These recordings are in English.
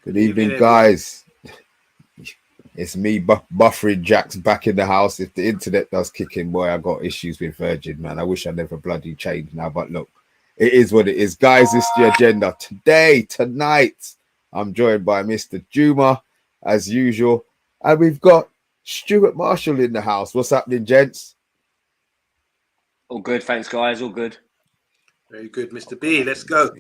Good evening, guys. It's me, Buffering Jacks, back in the house. If the internet does kick in, boy, I got issues with Virgin, man. I wish I never bloody changed now, but look, it is what it is. Guys, it's the agenda. Tonight, I'm joined by Mr. Juma, as usual, and we've got Stuart Marshall in the house. What's happening, gents? All good, thanks, guys. All good. Very good, Mr. B. Let's go.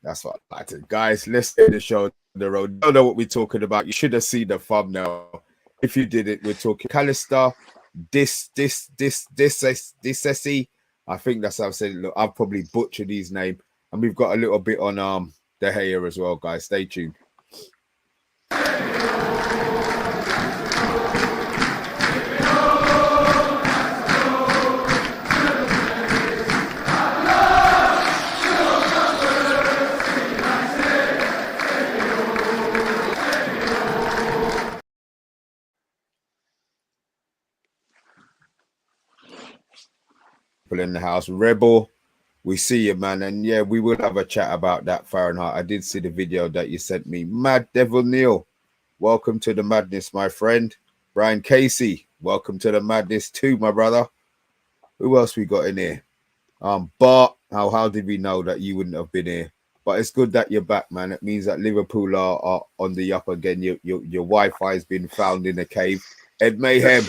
That's what I like to. Guys, let's get the show on the road. You don't know what we're talking about. You should have seen the thumbnail. If you didn't, we're talking Allister, Disasi. I think that's how I'm saying it. Look, I've probably butchered his name. And we've got a little bit on the hair as well, guys. Stay tuned. In the house, Rebel, we see you, man, and yeah, we will have a chat about that. Fahrenheit. I did see the video that you sent me. Mad Devil Neil, welcome to the madness, my friend. Brian Casey, welcome to the madness too, my brother. Who else we got in here? Bart, how did we know that you wouldn't have been here? But it's good that you're back, man. It means that Liverpool are on the up again. Your Wi-Fi has been found in a cave. Ed Mayhem,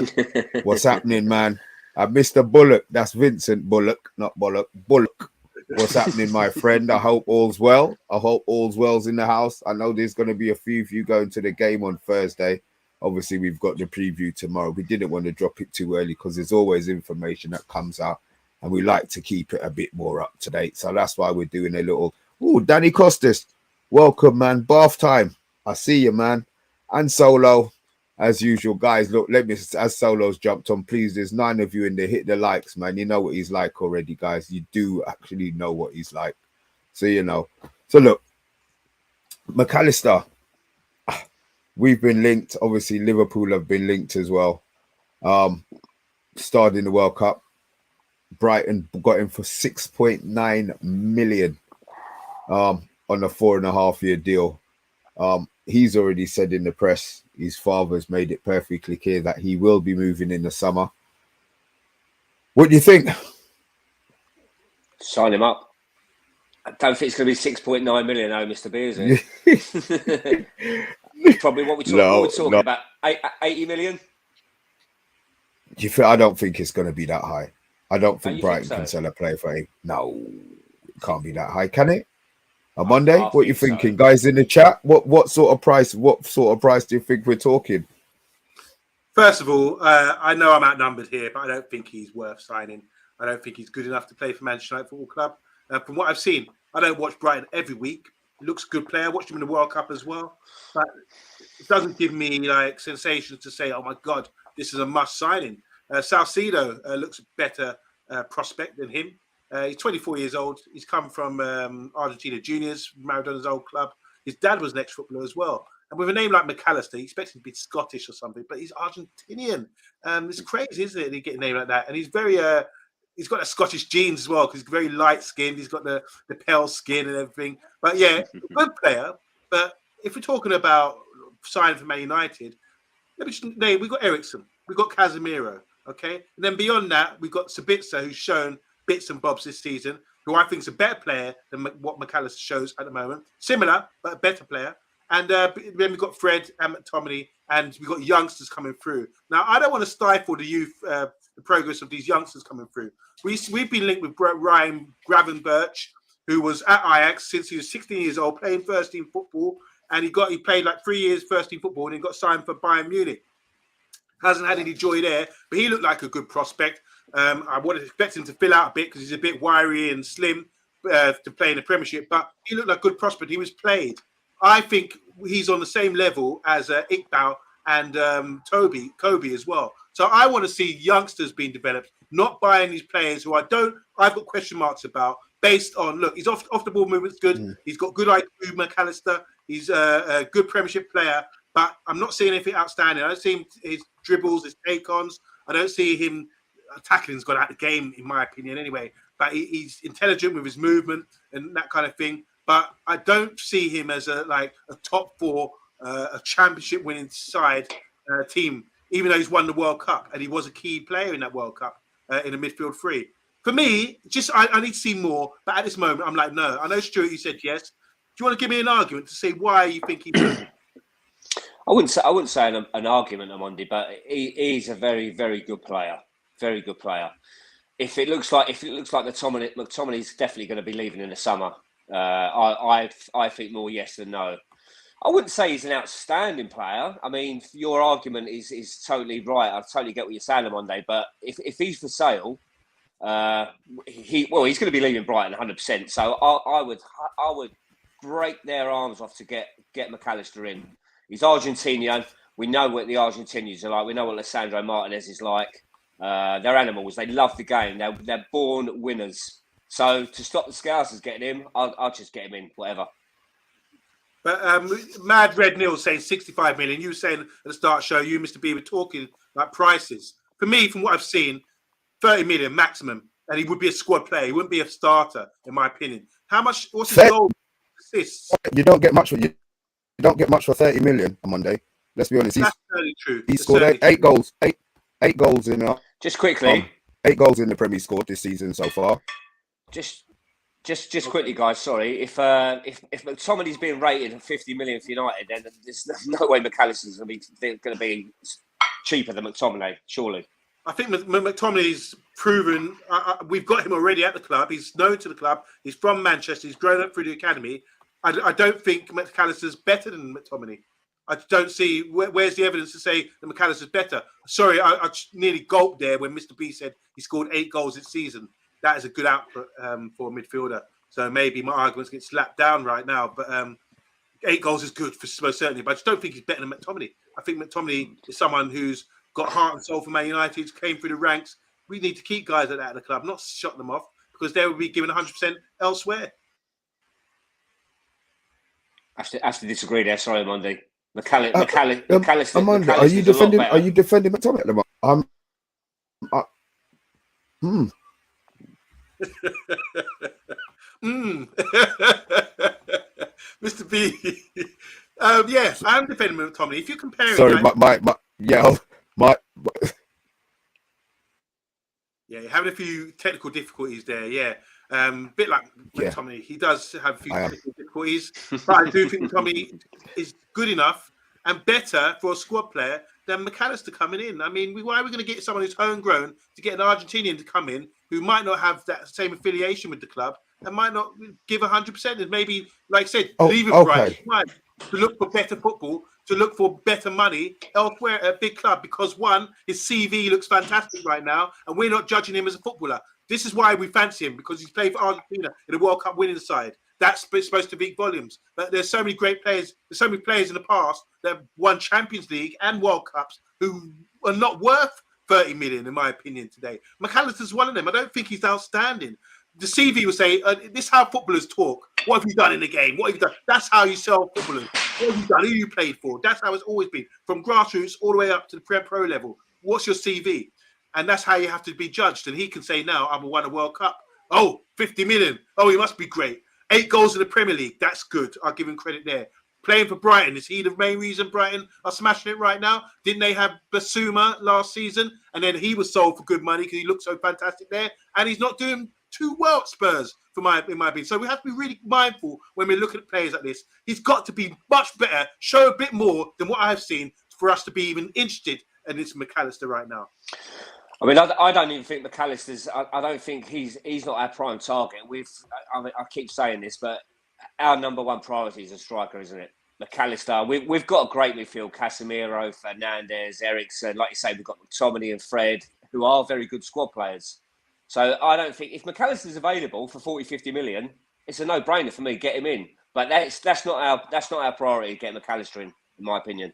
what's happening, man? Mr. Bullock, that's Vincent Bullock, not Bullock. Bullock, what's happening, my friend? I hope all's well. I hope all's well's in the house. I know there's going to be a few of you going to the game on Thursday. Obviously, we've got the preview tomorrow. We didn't want to drop it too early because there's always information that comes out, and we like to keep it a bit more up to date. So that's why we're doing a little. Oh, Danny Costas, welcome, man. Bath time. I see you, man. And Solo. As usual, guys, look, let me, as Solo's jumped on, please, there's 9 of you in there. Hit the likes, man. You know what he's like already, guys. You do actually know what he's like. So, you know. So, look, McAllister, we've been linked. Obviously, Liverpool have been linked as well. Started in the World Cup. Brighton got him for 6.9 million on a 4.5-year deal. He's already said in the press, his father's made it perfectly clear that he will be moving in the summer. What do you think? Sign him up. I don't think it's going to be 6.9 million, though, Mr. B, is it? Probably what we're talking about, 80 million? Do you I don't think it's going to be that high. I don't think Brighton can sell a player for him. No, it can't be that high, can it? On Monday, what you thinking, guys in the chat? What sort of price? What sort of price do you think we're talking? First of all, I know I'm outnumbered here, but I don't think he's worth signing. I don't think he's good enough to play for Manchester United Football Club. From what I've seen, I don't watch Brighton every week. He looks a good player. I watched him in the World Cup as well, but it doesn't give me like sensations to say, "Oh my God, this is a must signing." Salcedo looks a better prospect than him. He's 24 years old. He's come from Argentina Juniors, Maradona's old club. His dad was an ex-footballer as well. And with a name like McAllister, you expect him to be Scottish or something, but he's Argentinian. It's crazy, isn't it? You get a name like that. And he's very, he's got a Scottish genes as well, because he's very light-skinned. He's got the pale skin and everything. But yeah, good player. But if we're talking about signing for Man United, let me just name, we've got Ericsson. We've got Casemiro, okay? And then beyond that, we've got Sabitzer, who's shown bits and bobs this season, who I think is a better player than what McAllister shows at the moment. Similar, but a better player. And then we've got Fred and McTominay, and we've got youngsters coming through. Now, I don't want to stifle the youth, the progress of these youngsters coming through. We've been linked with Ryan Gravenberch, who was at Ajax since he was 16 years old, playing first-team football, and he played like 3 years first-team football, and he got signed for Bayern Munich. Hasn't had any joy there, but he looked like a good prospect. I would expect him to fill out a bit because he's a bit wiry and slim to play in the Premiership, but he looked like a good prospect. He was played. I think he's on the same level as Iqbal and Kobe as well. So I want to see youngsters being developed, not buying these players who I've got question marks about based on, look, he's off the ball movement's good. He's got good IQ, McAllister. He's a good Premiership player, but I'm not seeing anything outstanding. I don't see his dribbles, his take-ons. I don't see him tackling's got out of the game, in my opinion, anyway. But he's intelligent with his movement and that kind of thing. but I don't see him as a top four, a championship winning side team, even though he's won the World Cup and he was a key player in that World Cup in the midfield three. For me, I need to see more, but at this moment, I'm like, no. I know, Stuart, you said yes. Do you want to give me an argument to say why you think he will? I wouldn't say an argument, OMONDI, but he's a very, very good player. Very good player. If it looks like McTominay's definitely going to be leaving in the summer. I think more yes than no. I wouldn't say he's an outstanding player. I mean, your argument is totally right. I totally get what you're saying, OMONDI. But if he's for sale, he's going to be leaving Brighton 100%. So I would break their arms off to get McAllister in. He's Argentinian. We know what the Argentinians are like. We know what Lisandro Martinez is like. They're animals. They love the game. They're born winners. So to stop the Scousers getting him, I'll just get him in, whatever. But Mad Red Neil saying 65 million. You were saying at the start show, you, Mr. B, were talking like prices. For me, from what I've seen, 30 million maximum, and he would be a squad player. He wouldn't be a starter, in my opinion. How much? What's his goal? Assists? You don't get much for 30 million on Monday. Let's be honest. That's certainly true. He scored eight goals. Eight goals in. Just quickly. 8 goals in the Premier scored this season so far. Just quickly, guys. Sorry, if McTominay's being rated at 50 million for United, then there's no way McAllister's going to be cheaper than McTominay. Surely. I think McTominay's proven. We've got him already at the club. He's known to the club. He's from Manchester. He's grown up through the academy. I don't think McAllister's better than McTominay. I don't see where's the evidence to say that McAllister's better. Sorry, I nearly gulped there when Mr. B said he scored 8 goals this season. That is a good output for a midfielder. So maybe my arguments get slapped down right now. But 8 goals is good for most certainly. But I just don't think he's better than McTominay. I think McTominay is someone who's got heart and soul for Man United, came through the ranks. We need to keep guys like that at the club, not shut them off, because they will be given 100% elsewhere. I have to disagree there. Sorry, OMONDI. McAllister. Are you defending McTominay at the moment? Mr. B. Yes, I'm defending McTominay. If you're comparing, sorry, you're having a few technical difficulties there. Yeah, bit like McTominay. He does have a few technical difficulties, but I do think McTominay is good enough and better for a squad player than McAllister coming in. I mean, why are we going to get someone who's homegrown to get an Argentinian to come in who might not have that same affiliation with the club and might not give 100%? And maybe, like I said, leaving Brighton to look for better football, to look for better money elsewhere at a big club, because one, his CV looks fantastic right now, and we're not judging him as a footballer. This is why we fancy him, because he's played for Argentina in a World Cup winning side. That's supposed to speak volumes. But there's so many great players. There's so many players in the past that have won Champions League and World Cups who are not worth 30 million, in my opinion, today. McAllister's one of them. I don't think he's outstanding. The CV will say, this is how footballers talk. What have you done in the game? What have you done? That's how you sell footballers. What have you done? Who you played for? That's how it's always been. From grassroots all the way up to the pro level. What's your CV? And that's how you have to be judged. And he can say now, I've won a World Cup. Oh, 50 million. Oh, he must be great. 8 goals in the Premier League. That's good. I'll give him credit there. Playing for Brighton. Is he the main reason Brighton are smashing it right now? Didn't they have Basuma last season? And then he was sold for good money because he looked so fantastic there. And he's not doing too well at Spurs, in my opinion. So we have to be really mindful when we look at players like this. He's got to be much better, show a bit more than what I've seen for us to be even interested in this McAllister right now. I mean, I don't even think McAllister's. I don't think he's not our prime target. I keep saying this, but our number one priority is a striker, isn't it? McAllister. We've got a great midfield: Casemiro, Fernandes, Eriksen. Like you say, we've got McTominay and Fred, who are very good squad players. So I don't think if McAllister's available for 40, 50 million, it's a no-brainer for me. Get him in. But that's not our priority. Get McAllister in my opinion.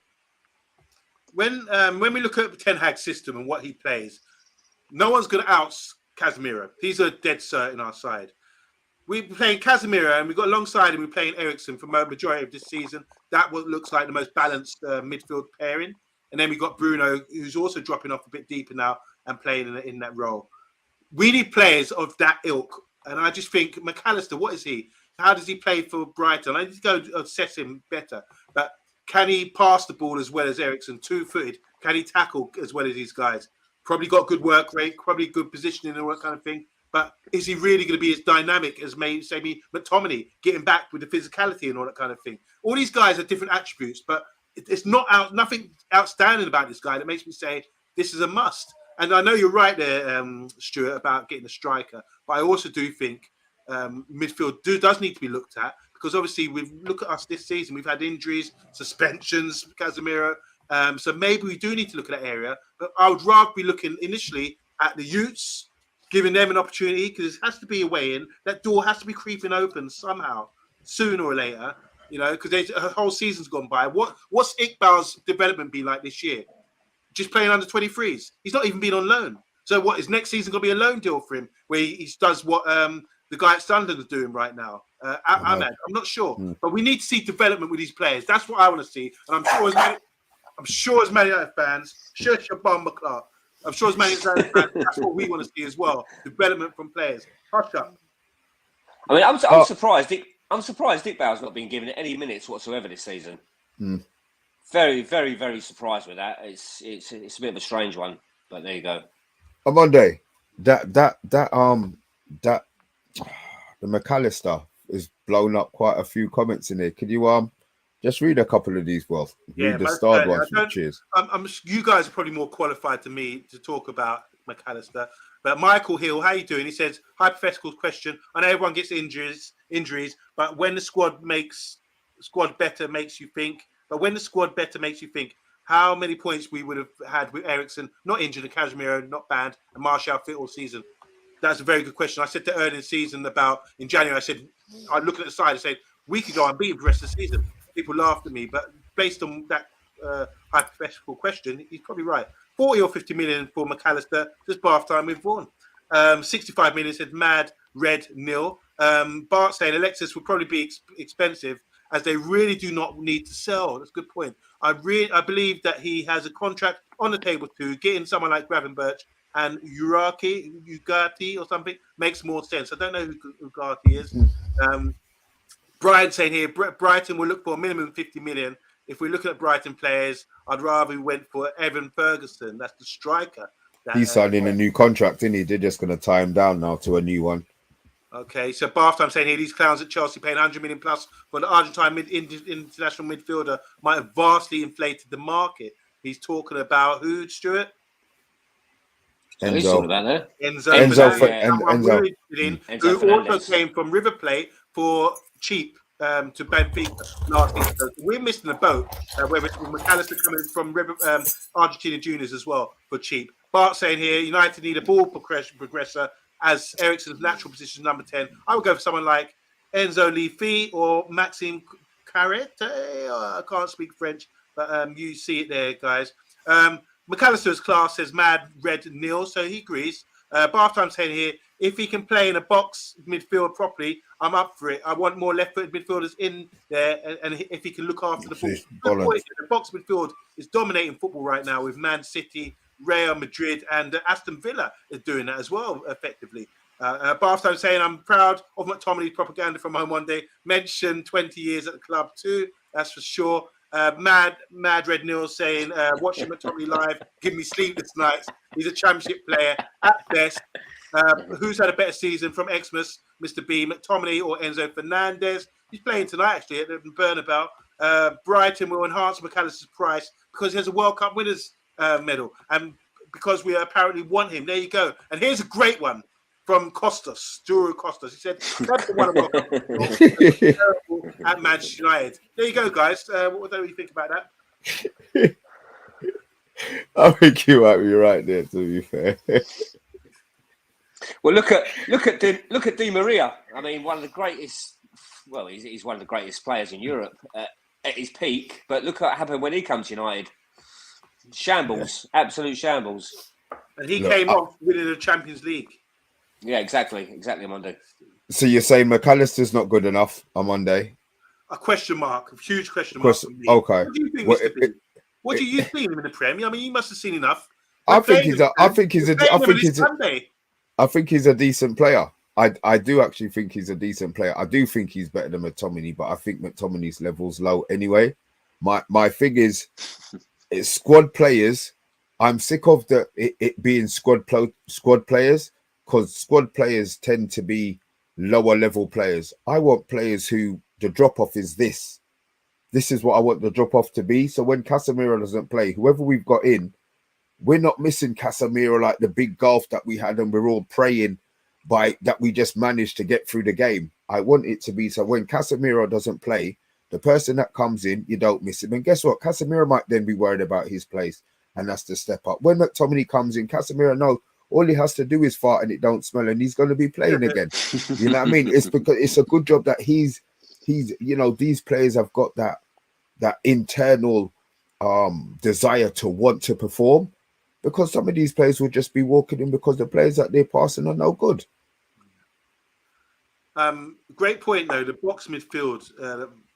When we look at Ten Hag's system and what he plays, no one's going to out Casemiro. He's a dead cert in our side. We're playing Casemiro and we've got alongside him, we're playing Eriksen for the majority of this season. That what looks like the most balanced midfield pairing. And then we've got Bruno, who's also dropping off a bit deeper now and playing in that role. We need players of that ilk. And I just think McAllister, what is he? how does he play for Brighton? I need to go assess him better. But can he pass the ball as well as Eriksen, 2-footed? Can he tackle as well as these guys? Probably got good work rate, probably good positioning and all that kind of thing. But is he really going to be as dynamic as maybe McTominay, getting back with the physicality and all that kind of thing? All these guys are different attributes, but it's nothing outstanding about this guy that makes me say this is a must. And I know you're right there, Stuart, about getting a striker. But I also do think midfield does need to be looked at, because obviously look at us this season. We've had injuries, suspensions, Casemiro. So maybe we do need to look at that area. But I would rather be looking initially at the youths, giving them an opportunity, because it has to be a way in. That door has to be creeping open somehow, sooner or later. Because a whole season's gone by. What's Iqbal's development been like this year? Just playing under 23s. He's not even been on loan. So what is next season going to be a loan deal for him, where he does what the guy at Sunderland is doing right now? I'm not sure, but we need to see development with these players. That's what I want to see, and I'm sure as many fans, shush your bomber Clark. I'm sure as many fans, that's what we want to see as well. Development from players. Hush up. I mean, I'm surprised. I'm surprised Iqbal's not been given any minutes whatsoever this season. Very, very, very surprised with that. It's a bit of a strange one, but there you go. OMONDI, the McAllister is blown up quite a few comments in there. Could you just read a couple of these? Well, read the starred ones. Cheers. You guys are probably more qualified than me to talk about McAllister. But Michael Hill, how you doing? He says, hypothetical question. I know everyone gets injuries, but when the squad better makes you think. But when the squad better makes you think, how many points we would have had with Eriksen not injured and Casemiro not banned and Martial fit all season? That's a very good question. I said that early in the season in January, I said, I'd look at the side and say, we could go unbeaten for the rest of the season. People laughed at me, but based on that hypothetical question, he's probably right. 40 or 50 million for McAllister, just bath time with Vaughan. 65 million said mad, red, nil. Bart saying Alexis would probably be expensive, as they really do not need to sell. That's a good point. I believe that he has a contract on the table to get in someone like Gravenberch, and Ugarte or something makes more sense. I don't know who Ugarte is. Brian saying here, Brighton will look for a minimum 50 million. If we're looking at Brighton players, I'd rather we went for Evan Ferguson. That's the striker. He's signing a new contract, isn't he? They're just going to tie him down now to a new one. Okay, so Bath time saying here, these clowns at Chelsea paying 100 million plus for the Argentine international midfielder might have vastly inflated the market. He's talking about who, Stuart? Enzo. Who also came from River Plate for cheap to Benfica last season. So we're missing the boat, whether it's McAllister coming from Argentina Juniors as well for cheap. Bart saying here, United need a ball progressor, as Eriksen's natural position number 10. I would go for someone like Enzo Leafy or Maxime Carrette. I can't speak French, but you see it there, guys. McAllister's class says mad, red, nil, so he agrees. Bath time saying here, if he can play in a box midfield properly, I'm up for it. I want more left-footed midfielders in there, and if he can look after the ball. The box midfield is dominating football right now with Man City, Real Madrid, and Aston Villa is doing that as well effectively. Bath time saying, I'm proud of McTominay's propaganda from OMONDI. Mentioned 20 years at the club too, that's for sure. Mad Red Nil saying, watching McTominay live, give me sleepless nights. He's a championship player at best. Who's had a better season from Xmas, Mr. B, McTominay or Enzo Fernandez? He's playing tonight actually at the Bernabeu. Brighton will enhance McAllister's price because he has a World Cup winners medal, and because we apparently want him. There you go. And here's a great one from Costas, Duru Costas. He said, that's the one about at Manchester United. There you go, guys. What do you think about that? I think you might be right there, to be fair. Well, look at Di Maria. I mean, one of the greatest. Well, he's one of the greatest players in Europe at his peak. But look at what happened when he comes to United. Shambles, absolute shambles. And he came off winning the Champions League. Yeah, exactly, Monday. So you're saying McAllister's not good enough on Monday? A question mark, a huge question mark. Okay. What do you think, Mr. B? What do you think him in the Premier? I mean, you must have seen enough. I think he's a decent player. I do actually think he's a decent player. I do think he's better than McTominay, but I think McTominay's level's low anyway. My thing is, it's squad players. I'm sick of it being squad players, because squad players tend to be lower level players. I want players who the drop off is this. This is what I want the drop off to be. So when Casemiro doesn't play, whoever we've got in, we're not missing Casemiro like the big gulf that we had, and we're all praying by that we just managed to get through the game. I want it to be so when Casemiro doesn't play, the person that comes in, you don't miss him. And guess what? Casemiro might then be worried about his place, and that's the step up. When McTominay comes in, Casemiro knows all he has to do is fart and it don't smell, and he's going to be playing again. You know what I mean? It's because it's a good job that he's you know, these players have got that internal desire to want to perform, because some of these players will just be walking in because the players that they're passing are no good. Great point though. The box midfield,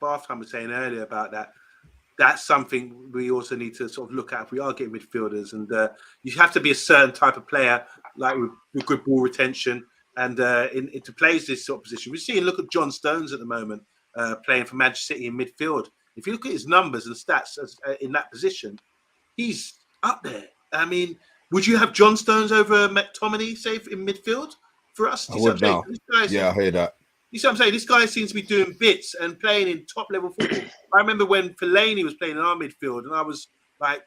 Bartham was saying earlier about that. That's something we also need to sort of look at if we are getting midfielders, and you have to be a certain type of player, like with good ball retention, and to play this sort of position. We're seeing, look at John Stones at the moment, playing for Manchester City in midfield. If you look at his numbers and stats in that position, he's up there. I mean, would you have John Stones over McTominay, say, in midfield for us? I would now. Yeah, I hear that. You see what I'm saying? This guy seems to be doing bits and playing in top level football. I remember when Fellaini was playing in our midfield, and I was like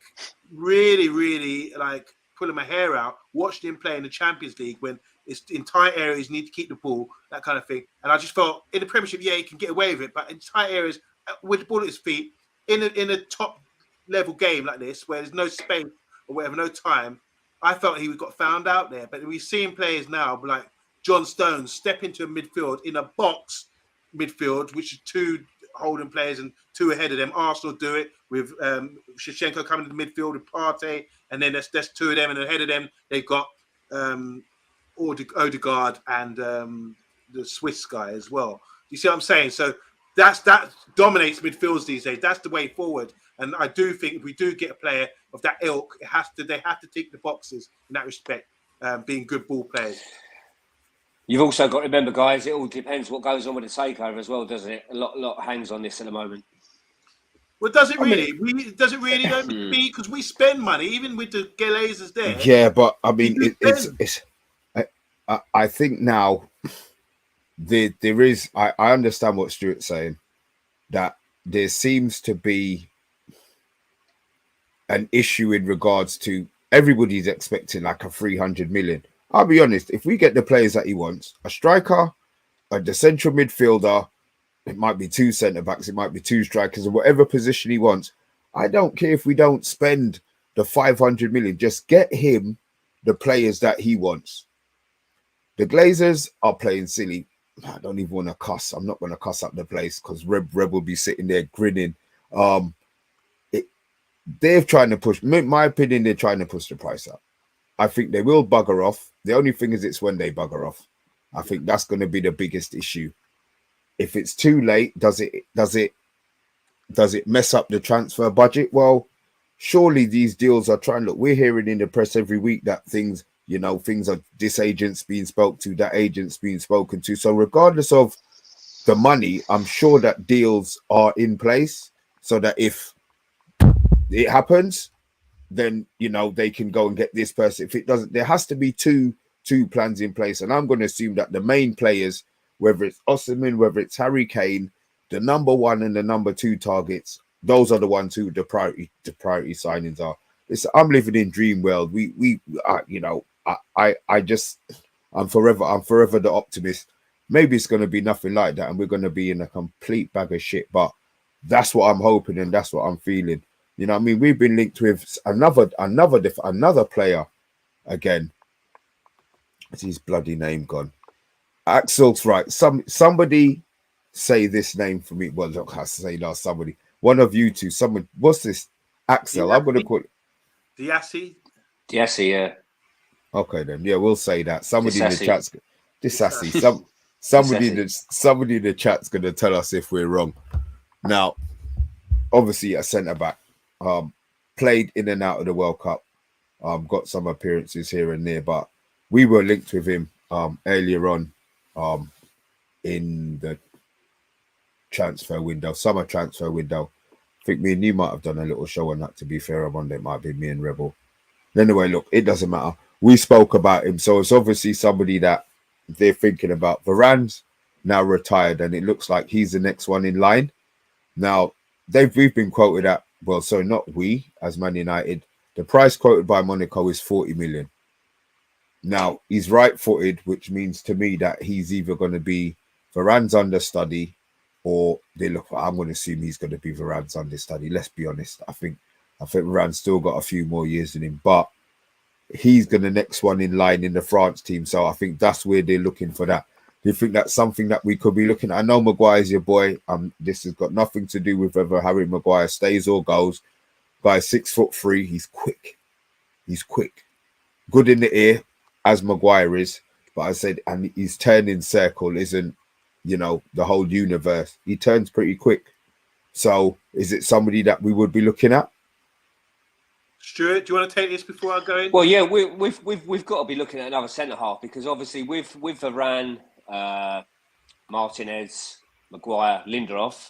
really, really like pulling my hair out watching him play in the Champions League when it's in tight areas, you need to keep the ball, that kind of thing. And I just felt in the Premiership, yeah, he can get away with it, but in tight areas with the ball at his feet, in a top level game like this, where there's no space or whatever, no time, I felt he got found out there. But we're seeing players now like John Stones step into a midfield in a box midfield, which is two holding players and two ahead of them. Arsenal do it with Shevchenko coming to the midfield with Partey, and then there's two of them, and ahead of them they've got Odegaard and the Swiss guy as well. You see what I'm saying? So that dominates midfields these days. That's the way forward. And I do think if we do get a player of that ilk, they have to tick the boxes in that respect, being good ball players. You've also got to remember, guys, it all depends what goes on with the takeover as well, doesn't it? A lot hangs on this at the moment. Well, does it really? Does it really go because we spend money, even with the Glazers there? Yeah, but I mean, I think now there is. I understand what Stuart's saying, that there seems to be an issue in regards to everybody's expecting like a 300 million. I'll be honest, if we get the players that he wants, a striker, the central midfielder, it might be two centre-backs, it might be two strikers, or whatever position he wants, I don't care if we don't spend the 500 million. Just get him the players that he wants. The Glazers are playing silly. I don't even want to cuss. I'm not going to cuss up the place because Reb will be sitting there grinning. They're trying to push, in my opinion, they're trying to push the price up. I think they will bugger off. The only thing is it's when they bugger off. I think that's going to be the biggest issue. If it's too late, does it mess up the transfer budget? Well, surely these deals are trying. Look, we're hearing in the press every week that things are this agent's being spoke to, that agent's being spoken to. So regardless of the money, I'm sure that deals are in place so that if it happens, then they can go and get this person. If it doesn't, there has to be two plans in place. And I'm going to assume that the main players, whether it's Osimhen, whether it's Harry Kane, the number one and the number two targets, those are the ones who the priority signings are. Listen, I'm living in dream world. I'm forever the optimist. Maybe it's going to be nothing like that, and we're going to be in a complete bag of shit. But that's what I'm hoping, and that's what I'm feeling. You know what I mean? We've been linked with another player again. What's his bloody name gone? Axel's right. Somebody say this name for me. Well, look, I say now somebody. One of you two. Someone. What's this? Axel. Disasi. I'm going to call it. Disasi, yeah. Okay then. Yeah, we'll say that. Somebody Disasi. in the chat's Disasi. Somebody in the chat's going to tell us if we're wrong. Now, obviously a centre back. Played in and out of the World Cup, got some appearances here and there, but we were linked with him earlier on in the summer transfer window. I think me and you might have done a little show on that, to be fair, on Monday. It might be me and Rebel. Anyway, look, it doesn't matter. We spoke about him, so it's obviously somebody that they're thinking about. Varane's now retired, and it looks like he's the next one in line. Now, we've been quoted at, well, so not we, as Man United, the price quoted by Monaco is 40 million. Now, he's right-footed, which means to me that he's either going to be Varane's understudy, or I'm going to assume he's going to be Varane's understudy. Let's be honest. I think Varane's still got a few more years in him, but he's going to next one in line in the France team. So I think that's where they're looking for that. Do you think that's something that we could be looking at? I know Maguire's your boy. This has got nothing to do with whether Harry Maguire stays or goes. Guy's 6'3". He's quick. Good in the air, as Maguire is. But I said, and his turning circle isn't, the whole universe. He turns pretty quick. So is it somebody that we would be looking at? Stuart, do you want to take this before I go in? Well, yeah, we've got to be looking at another centre half, because obviously with Varane, Martinez, Maguire, Lindelof.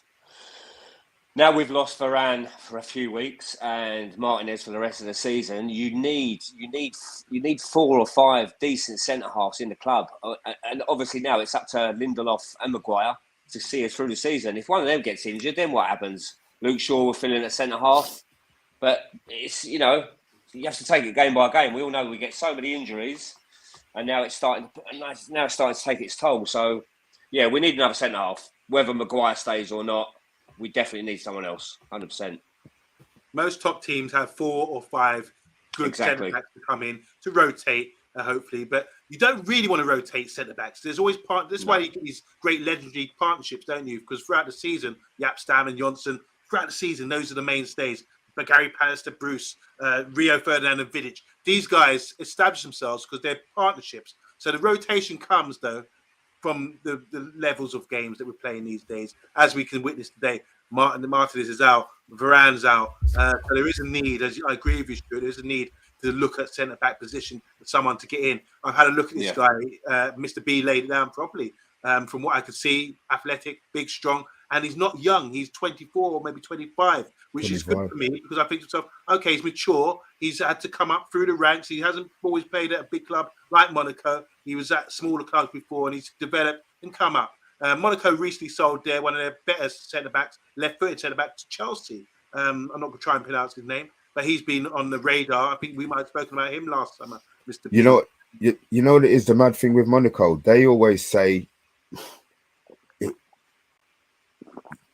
Now we've lost Varane for a few weeks and Martinez for the rest of the season. You need 4 or 5 decent centre halves in the club, and obviously now it's up to Lindelof and Maguire to see us through the season. If one of them gets injured, then what happens? Luke Shaw will fill in at centre half, but it's you have to take it game by game. We all know we get so many injuries, and now it's starting to take its toll. So yeah, we need another centre half, whether Maguire stays or not. We definitely need someone else, 100%. Most top teams have 4 or 5 good centre backs to come in to rotate, hopefully. But you don't really want to rotate centre backs. There's always This is why you get these great legendary partnerships, don't you? Because throughout the season, Jaap Stam and Johnson, throughout the season, those are the mainstays. But Gary Pallister, Bruce, Rio Ferdinand, and Vidic. These guys establish themselves because they're partnerships. So the rotation comes, though, from the levels of games that we're playing these days, as we can witness today. Martinez is out, Varane's out. So there is a need, I agree with you, Stuart, there is a need to look at centre-back position for someone to get in. I've had a look at this guy. Mr. B laid it down properly. From what I could see, athletic, big, strong, and he's not young. He's 24 or maybe 25, which 25. Is good for me, because I think to myself, okay, he's mature. He's had to come up through the ranks. He hasn't always played at a big club like Monaco. He was at smaller clubs before, and he's developed and come up. Monaco recently sold one of their better centre-backs, left-footed centre-back, to Chelsea. I'm not going to try and pronounce his name, but he's been on the radar. I think we might have spoken about him last summer, Mr. B. You know what is the mad thing with Monaco? They always say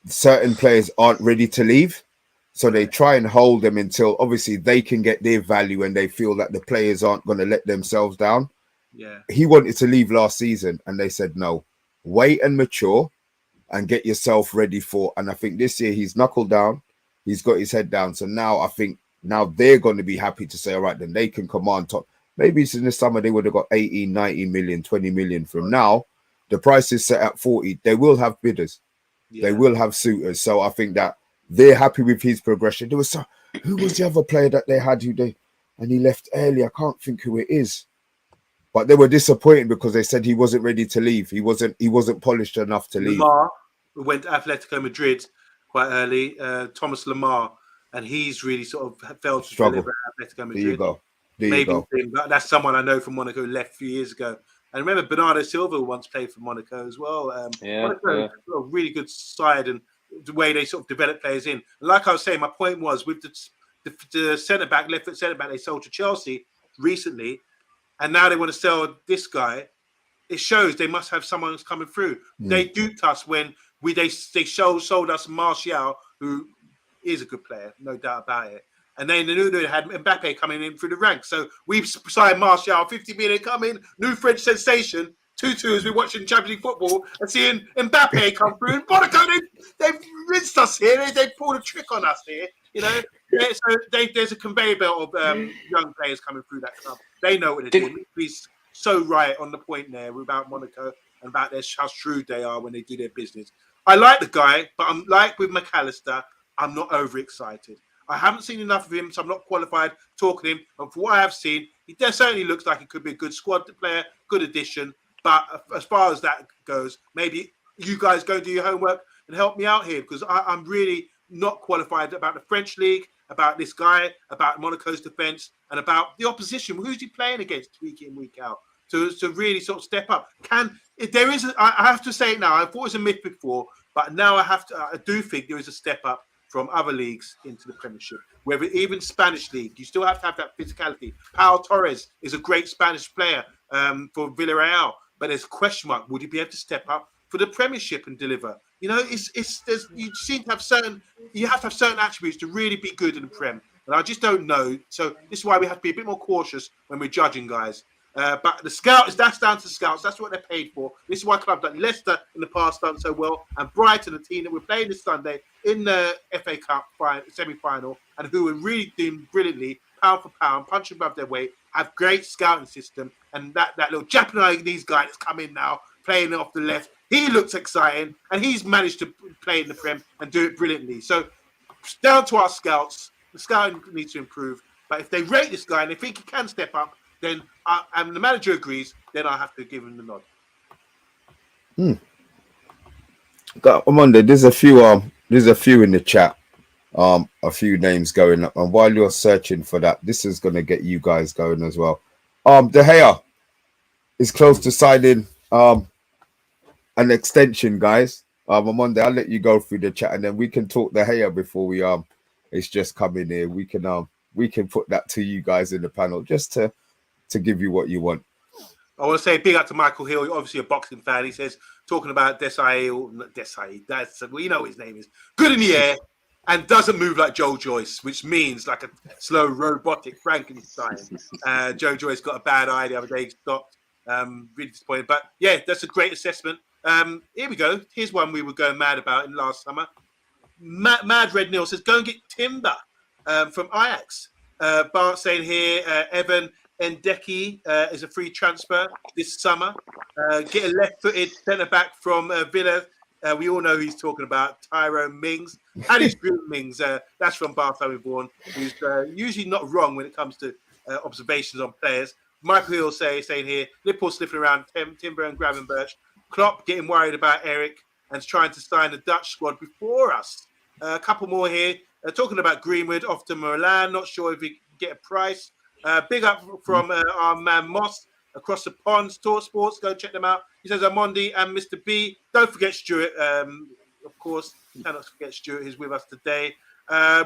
certain players aren't ready to leave, so they try and hold them until obviously they can get their value and they feel that the players aren't going to let themselves down. Yeah, he wanted to leave last season and they said no, wait and mature and get yourself ready for. And I think this year he's knuckled down, he's got his head down. So now I think they're going to be happy to say, all right, then they can command top. Maybe in the summer they would have got 18, 19 million, 20 million. From now, the price is set at 40. They will have bidders. Yeah. They will have suitors. So I think that they're happy with his progression. Who was the other player that they had and he left early? I can't think who it is. But they were disappointed because they said he wasn't ready to leave. He wasn't polished enough to leave. Lamar went to Atletico Madrid quite early. Thomas Lamar, and he's really sort of failed to deliver at Atletico Madrid. There you go. But that's someone I know from Monaco who left a few years ago. And remember, Bernardo Silva once played for Monaco as well. Monaco a really good side, and the way they sort of develop players in. And like I was saying, my point was with the centre back, left foot centre back, they sold to Chelsea recently. And now they want to sell this guy. It shows they must have someone who's coming through. They duped us when they sold us Martial, who is a good player, no doubt about it. And then they had Mbappe coming in through the ranks. So we've signed Martial, 50 million coming, new French sensation. 2-2 as we're watching Champions League football and seeing Mbappe come through. And Monaco, they've rinsed us here. They pulled a trick on us here. So there's a conveyor belt of young players coming through that club. They know what they're doing. He's so right on the point there about Monaco and about how shrewd they are when they do their business. I like the guy, but I'm like with McAllister, I'm not overexcited. I haven't seen enough of him, so I'm not qualified talking to him. But for what I have seen, he certainly looks like he could be a good squad player, good addition. But as far as that goes, maybe you guys go and do your homework and help me out here, because I'm really not qualified about the French league, about this guy, about Monaco's defense, and about the opposition. Who's he playing against week in, week out? To really sort of step up. I have to say it now. I thought it was a myth before, but now I do think there is a step up from other leagues into the Premiership. Whether even Spanish league, you still have to have that physicality. Pau Torres is a great Spanish player for Villarreal, but there's a question mark: would he be able to step up for the Premiership and deliver? You know, you seem to have certain attributes to really be good in the Prem, and I just don't know. So this is why we have to be a bit more cautious when we're judging guys. But the scouts, that's down to scouts. That's what they're paid for. This is why clubs like Leicester in the past done so well, and Brighton, the team that we're playing this Sunday in the FA Cup semi-final, and who are really doing brilliantly, pound for pound, punching above their weight, have great scouting system. And that little Japanese guy that's come in now, playing off the left, he looks exciting, and he's managed to play in the Prem and do it brilliantly. So down to our scouts. The scouting needs to improve. But if they rate this guy and they think he can step up, then and the manager agrees, then I have to give him the nod. Omondi, there's a few in the chat, a few names going up, and while you're searching for that, this is going to get you guys going as well. De Gea is close to signing an extension, guys. Omondi, I'll let you go through the chat, and then we can talk De Gea before we it's just coming here. We can put that to you guys in the panel just to give you what you want. I want to say big up to Michael Hill, obviously a boxing fan. He says, talking about Disasi, that's, we know his name is, good in the air and doesn't move like Joe Joyce, which means like a slow robotic Frankenstein. Joe Joyce got a bad eye the other day, he stopped. Really disappointed. But yeah, that's a great assessment. Here we go. Here's one we were going mad about in last summer. Mad Red Neil says, go and get Timber from Ajax. Bart saying here, Evan Ndeki is a free transfer this summer. Get a left-footed centre-back from Villa. We all know who he's talking about, Tyrone Mings. Harry Mings, that's from Bartholomew Vaughan, who's usually not wrong when it comes to observations on players. Michael Hill saying here, Liverpool sniffing around Timber and Gravenberch. Klopp getting worried about Eric and trying to sign the Dutch squad before us. A couple more here. Talking about Greenwood off to Milan. Not sure if he can get a price. Big up from our man Moss across the pond. Talk Sports, go check them out. He says Omondi and Mr. B. Don't forget Stuart. Of course, cannot forget Stuart, who's with us today.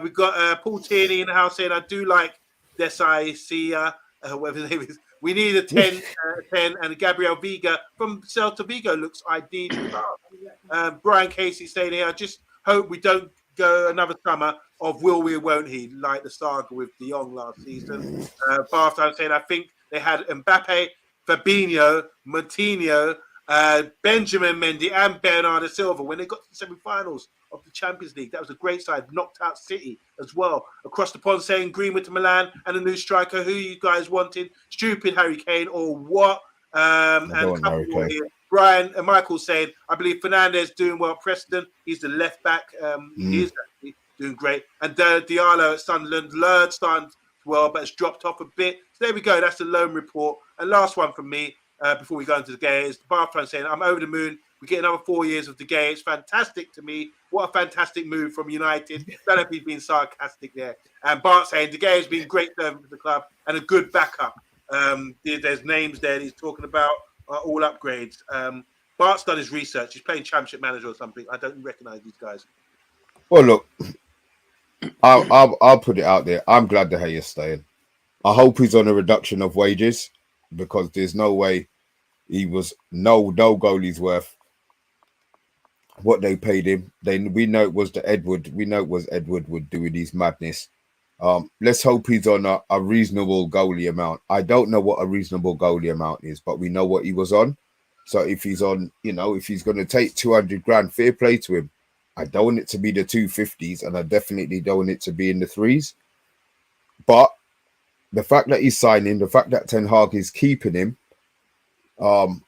We've got Paul Tierney in the house saying, I do like Disasi, whatever his name is. We need a 10, and Gabriel Vega from Celta Vigo looks ideal. Brian Casey saying here, I just hope we don't go another summer of will we or won't he, like the saga with De Jong last season. Bartholome saying, I think they had Mbappe, Fabinho, Moutinho, Benjamin Mendy and Bernardo Silva when they got to the semi-finals of the Champions League. That was a great side, knocked out City as well. Across the pond saying Greenwood to Milan and a new striker. Who you guys wanted? Stupid Harry Kane or what? And a couple more here. Brian and Michael saying, I believe Fernandez doing well at Preston. He's the left back. He is actually doing great. And Diallo at Sunderland, learned starting well, but it's dropped off a bit. So there we go. That's the loan report. And last one from me before we go into the game is Bartholomew saying, I'm over the moon. We get another 4 years of the game. It's fantastic to me. What a fantastic move from United. Don't know if he's being sarcastic there. And Bart saying, the game has been great for the club and a good backup. There's names there that he's talking about, all upgrades. Bart's done his research. He's playing Championship Manager or something. I don't recognise these guys. Well, look, I'll put it out there. I'm glad De Gea's staying. I hope he's on a reduction of wages because there's no way he was no goalie's worth what they paid him. We know it was Edward would do with his madness. Let's hope he's on a reasonable goalie amount. I don't know what a reasonable goalie amount is, but we know what he was on. So if he's on, if he's going to take 200 grand, fair play to him. I don't want it to be the 250s, and I definitely don't want it to be in the threes. But the fact that he's signing, the fact that Ten Hag is keeping him, I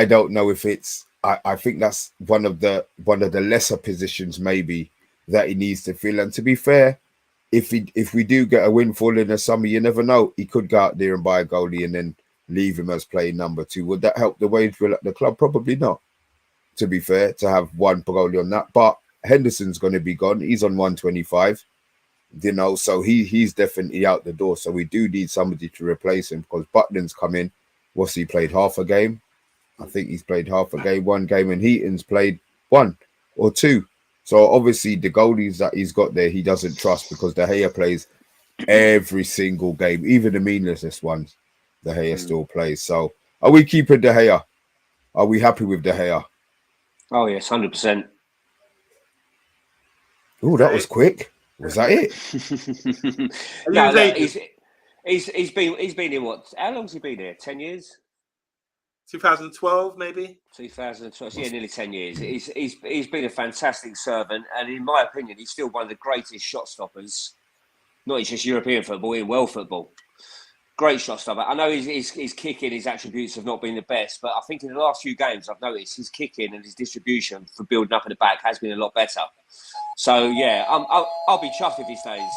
don't know if it's. I think that's one of the lesser positions maybe that he needs to fill. And to be fair, if we do get a windfall in the summer, you never know. He could go out there and buy a goalie and then leave him as playing number 2. Would that help the wage bill at the club? Probably not, to be fair, to have one goalie on that. But Henderson's going to be gone. He's on 125, so he's definitely out the door. So we do need somebody to replace him, because Butland's come in. What's he played? Half a game? I think he's played half a game, 1 game, and Heaton's played 1 or 2. So obviously the goalies that he's got there, he doesn't trust, because De Gea plays every single game, even the meaningless ones. De Gea still plays. So are we keeping De Gea? Are we happy with De Gea? Oh yes, 100%. Oh, that was quick. Was that it? No, he's been in what? How long's he been here? 10 years? 2012, maybe. 2012. Yeah, nearly 10 years. He's been a fantastic servant, and in my opinion, he's still one of the greatest shot stoppers. Not just European football, in world football. Great shot stopper. I know his kicking, his attributes have not been the best, but I think in the last few games I've noticed his kicking and his distribution for building up at the back has been a lot better. So yeah, I'll be chuffed if he stays.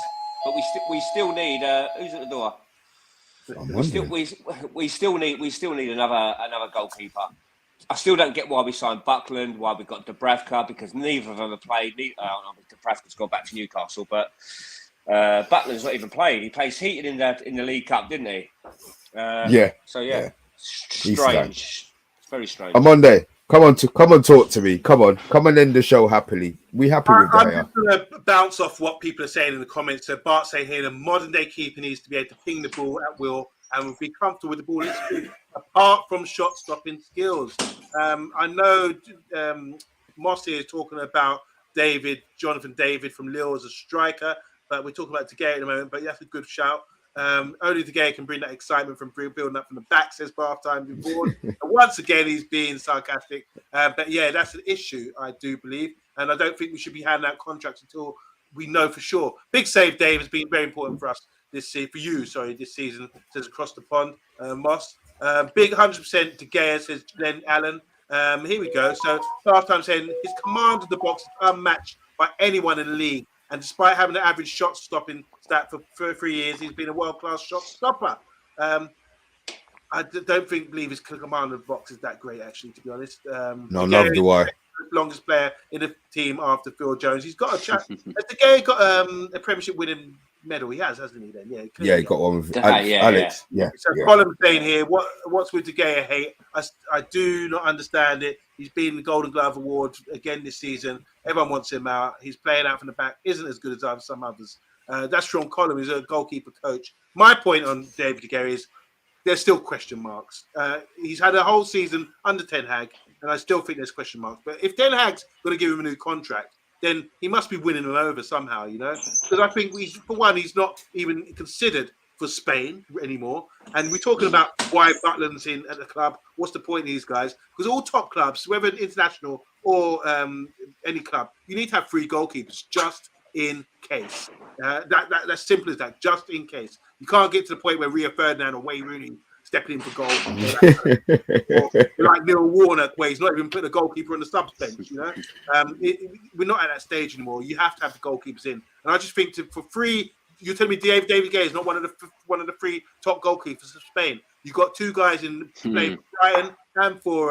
But we still need who's at the door? We still need another goalkeeper. I still don't get why we signed Buckland, why we got Dubravka, because neither of them have played. Dubravka's gone back to Newcastle, but Buckland's not even played. He plays Heaton in the League Cup, didn't he? Yeah. So yeah. Strange. It's very strange. OMONDI, come on, talk to me. Come on, end the show happily. We happy with I'm that? just going to bounce off what people are saying in the comments. So Bart saying here, the modern day keeper needs to be able to ping the ball at will and will be comfortable with the ball in speed, apart from shot stopping skills. I know Mossy is talking about Jonathan David from Lille as a striker, but we're talking about De Gea at the moment. But that's a good shout. Only De Gea can bring that excitement from building up from the back, says Bath Time before. And once again, he's being sarcastic. But yeah, that's an issue, I do believe. And I don't think we should be handing out contracts until we know for sure. Big save, Dave, has been very important for us this season, says across the pond, Moss. Big 100% De Gea, says Glenn Allen. Here we go. So Bath Time saying his command of the box is unmatched by anyone in the league. And despite having an average shot stopping stat for 3 years, he's been a world-class shot stopper. I don't believe his command of the box is that great, actually, to be honest. No, neither do I. Longest player in the team after Phil Jones. He's got a chat. Has De Gea got a Premiership winning medal? He has, hasn't he? Then he got one with Alex. Yeah. So Colin's saying here, what's with De Gea hate? I do not understand it. He's been the Golden Glove Award again this season. Everyone wants him out. He's playing out from the back. Isn't as good as some others. That's from Colin, who's a goalkeeper coach. My point on David De Gea is there's still question marks. He's had a whole season under Ten Hag, and I still think there's question marks. But if Ten Hag's going to give him a new contract, then he must be winning them over somehow, Because I think, for one, he's not even considered for Spain anymore. And we're talking about why Butland's in at the club. What's the point of these guys? Because all top clubs, whether international or any club, you need to have 3 goalkeepers just in case. That's simple as that, just in case. You can't get to the point where Rio Ferdinand or Wayne Rooney stepping in for goal. Or like Neil Warnock, where he's not even putting a goalkeeper on the subs bench, we're not at that stage anymore. You have to have the goalkeepers in. And I just think for free, you're telling me David Gea is not one of the 3 top goalkeepers of Spain. You've got 2 guys in play for Brighton and for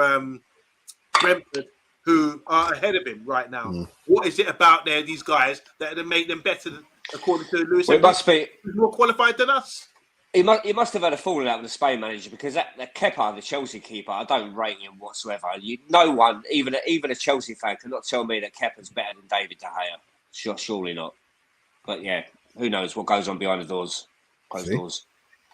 Brentford who are ahead of him right now. What is it about these guys that make them better, according to Lewis? Well, it must be more qualified than us. He must have had a falling out with the Spain manager, because that Kepa, the Chelsea keeper, I don't rate him whatsoever. No one, even a Chelsea fan, cannot tell me that Kepa's better than David De Gea. Surely not. But yeah, who knows what goes on behind the doors, closed doors.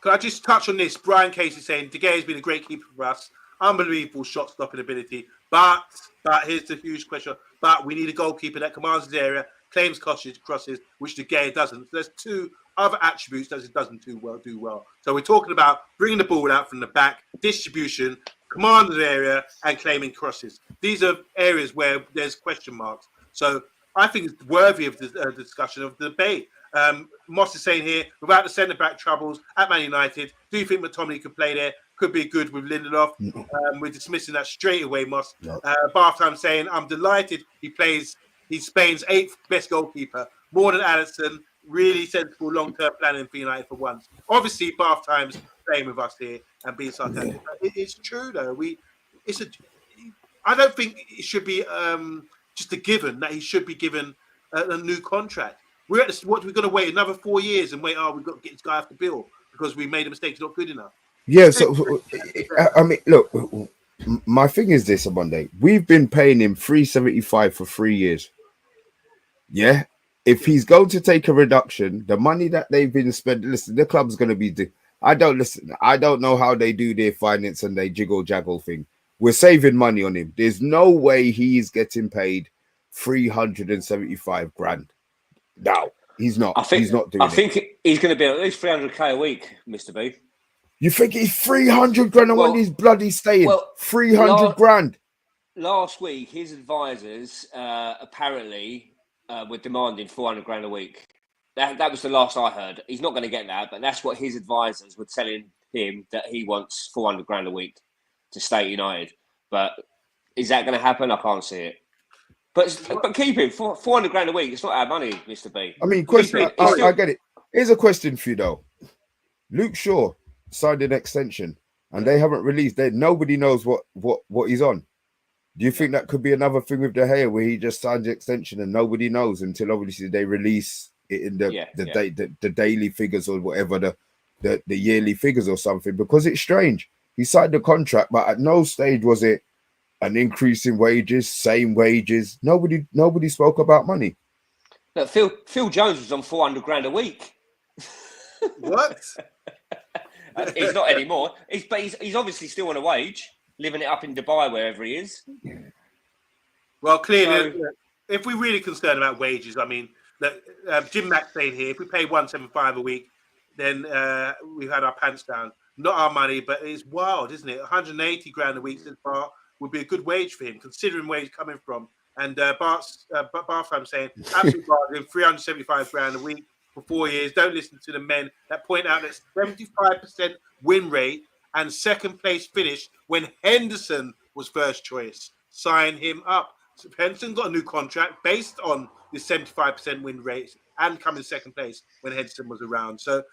Can I just touch on this? Brian Casey saying De Gea has been a great keeper for us. Unbelievable shot stopping ability. But here's the huge question. But we need a goalkeeper that commands his area, claims crosses, which De Gea doesn't. So there's 2 other attributes that it doesn't do well. So we're talking about bringing the ball out from the back, distribution, command of the area, and claiming crosses. These are areas where there's question marks. So I think it's worthy of the discussion, of the debate. Moss is saying here, without the centre-back troubles at Man United, do you think McTominay could play there? Could be good with Lindelof. We're dismissing that straight away, Moss. Bath Time saying, I'm delighted he's Spain's 8th best goalkeeper, more than Allister, really sensible long-term planning for United for once. Obviously, Bath Times playing with us here and being sarcastic. It's true though. I don't think it should be just a given that he should be given a new contract. We're at we're going to wait another 4 years and wait. We've got to get this guy off the bill because we made a mistake. He's not good enough. Yeah. So I mean, look, my thing is this: on Monday, we've been paying him $375 for 3 years. Yeah. If he's going to take a reduction, the money that they've been spending, listen, the club's going to be. I don't know how they do their finance and they jiggle jaggle thing. We're saving money on him. There's no way he's getting paid 375 grand. No, he's not. He's not doing it. I think he's going to be at least 300k a week, Mr. B. You think he's 300 grand on when he's bloody staying? 300 grand. Last week, his advisors apparently were demanding 400 grand a week. That was the last I heard. He's not going to get that, but that's what his advisors were telling him, that he wants 400 grand a week to stay at United. But is that going to happen? I can't see it. But keep him 400 grand a week. It's not our money, Mr. B. I mean, question. I get it. Here's a question for you though. Luke Shaw signed an extension, and they haven't released. Nobody knows what he's on. Do you think that could be another thing with De Gea, where he just signed the extension and nobody knows until obviously they release it in the daily figures or whatever, the yearly figures or something? Because it's strange. He signed the contract, but at no stage was it an increase in wages, same wages. Nobody spoke about money. Look, Phil Jones was on 400 grand a week. What? He's not anymore. He's obviously still on a wage, living it up in Dubai, wherever he is. Well, clearly, if we're really concerned about wages, I mean, Jim Mack saying here, if we pay 175 a week, then we've had our pants down. Not our money, but it's wild, isn't it? 180 grand a week so far would be a good wage for him, considering where he's coming from. And Bartham saying, absolute bargain, 375 grand a week for 4 years. Don't listen to the men that point out that 75% win rate and second place finish when Henderson was first choice. Sign him up. So Henderson got a new contract based on the 75% win rate and coming second place when Henderson was around. So,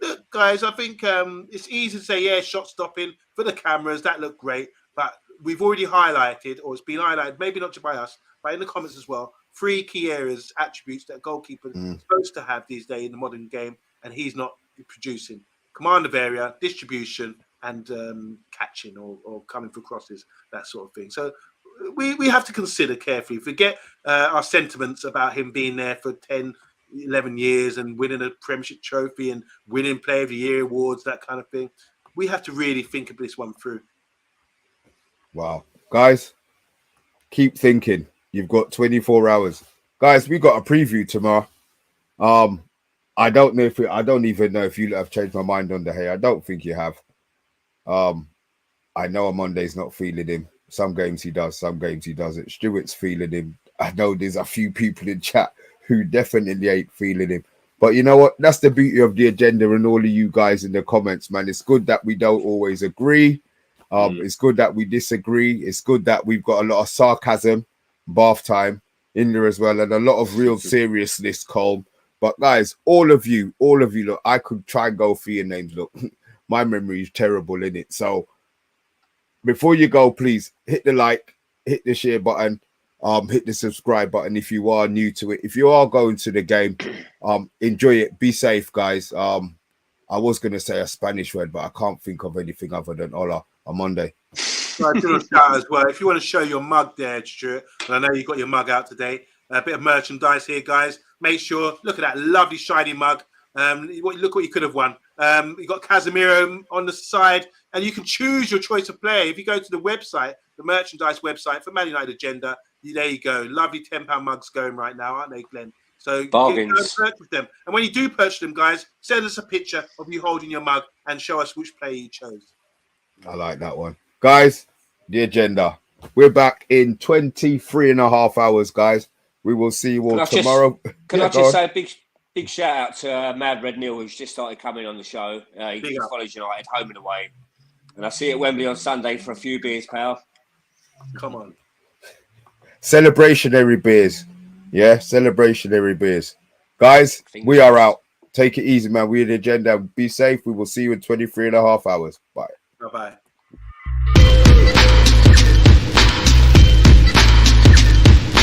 look, guys, I think it's easy to say, yeah, shot stopping for the cameras. That looked great. But we've already highlighted, or it's been highlighted, maybe not just by us, but in the comments as well, 3 key areas, attributes that a goalkeeper is supposed to have these days in the modern game, and he's not producing. Command of area, distribution, and catching or coming for crosses, that sort of thing. So we have to consider carefully. Forget our sentiments about him being there for 10, 11 years and winning a Premiership trophy and winning Player of the Year awards, that kind of thing. We have to really think of this one through. Wow. Guys, keep thinking. You've got 24 hours. Guys, we got a preview tomorrow. I don't even know if you have changed my mind on De Gea. I don't think you have. I know Omondi's not feeling him. Some games he does, some games he doesn't. Stuart's feeling him. I know there's a few people in chat who definitely ain't feeling him. But you know what? That's the beauty of the agenda and all of you guys in the comments, man. It's good that we don't always agree. It's good that we disagree. It's good that we've got a lot of sarcasm, bath time in there as well, and a lot of real seriousness, Colm. But guys, all of you, look, I could try and go for your names. Look, my memory is terrible in it. So before you go, please hit the like, hit the share button, hit the subscribe button if you are new to it. If you are going to the game, enjoy it. Be safe, guys. I was going to say a Spanish word, but I can't think of anything other than hola on Monday. I do want to shout as well. If you want to show your mug there, Stuart, and I know you got your mug out today, a bit of merchandise here, guys. Make sure, look at that lovely shiny mug. Look what you could have won. You got Casemiro on the side, and you can choose your choice of player. If you go to the website, the merchandise website for Man United Agenda, there you go. Lovely £10 mugs going right now, aren't they, Glenn? So bargains. Purchase them. And when you do purchase them, guys, send us a picture of you holding your mug and show us which player you chose. I like that one. Guys, the agenda. We're back in 23 and a half hours, guys. We will see you all tomorrow. Can I just say a big shout out to Mad Red Neil, who's just started coming on the show. He just follows United home and away. And I see you at Wembley on Sunday for a few beers, pal. Come on. Celebrationary beers. Yeah, celebrationary beers. Guys, we are out. Take it easy, man. We're the agenda. Be safe. We will see you in 23.5 hours. Bye. Bye-bye.